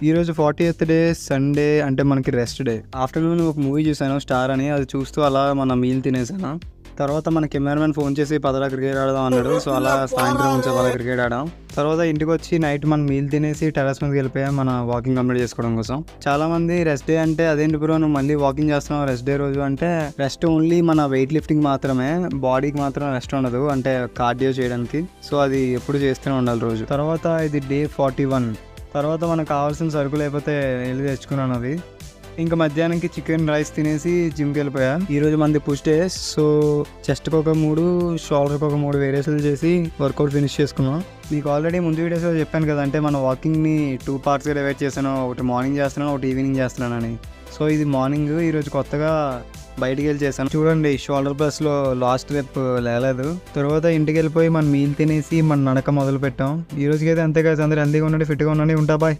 ఈరోజు 40th day Sunday అంటే మనకి రెస్ట్ డే. ఆఫ్టర్నూన్ ఒక మూవీ చూసాను స్టార్ అని. అది చూస్తూ అలా మన మీల్ తినేసాను. తర్వాత మన కెమెరామెన్ ఫోన్ చేసి పదరా క్రికెట్ ఆడదాం అన్నాడు. సో అలా సాయంత్రం నుంచి పద క్రికెట్ ఆడాం. తర్వాత ఇంటికి వచ్చి నైట్ మనం మీల్ తినేసి టెర్రస్ మీదకి వెళ్ళిపోయాం మన వాకింగ్ కంప్లీట్ చేసుకోవడం కోసం. చాలా మంది రెస్ట్ డే అంటే అదేంటి బ్రో నువ్వు మళ్ళీ వాకింగ్ చేస్తున్నావు రెస్ట్ డే రోజు అంటే, రెస్ట్ ఓన్లీ మన వెయిట్ లిఫ్టింగ్ మాత్రమే, బాడీకి మాత్రం రెస్ట్ ఉండదు, అంటే కార్డియో చేయడానికి. సో అది ఎప్పుడు చేస్తూనే ఉండాలి రోజు. తర్వాత ఇది డే 41. తర్వాత మనకు కావాల్సిన సరుకులు అయిపోతే వెళ్ళి తెచ్చుకున్నాను అవి. ఇంకా మధ్యాహ్నంకి చికెన్ రైస్ తినేసి జిమ్కి వెళ్ళిపోయా. ఈరోజు మంది పుష్ డే. సో చెస్ట్కి ఒక 3, షోల్డర్కి ఒక 3 వేరియేషన్లు చేసి వర్కౌట్ ఫినిష్ చేసుకున్నాం. మీకు ఆల్రెడీ ముందు వీడియోస్లో చెప్పాను కదా, అంటే మన వాకింగ్ని 2 పార్ట్స్గా డివైడ్ చేశాను. ఒకటి మార్నింగ్ చేస్తున్నాను, ఒకటి ఈవినింగ్ చేస్తున్నానని. సో ఇది మార్నింగ్. ఈరోజు కొత్తగా బయటికి వెళ్ళి చేశాను. చూడండి షోల్డర్ ప్రెస్లో లాస్ట్ రెప్ లేలేదు. తర్వాత ఇంటికి వెళ్ళిపోయి మన మీల్ తినేసి మన నడక మొదలు పెట్టాం. ఈ రోజుకైతే అంతే కదా, అందరూ హెల్తీగా ఉండండి, ఫిట్గా ఉండండి. ఉంటా బాయ్.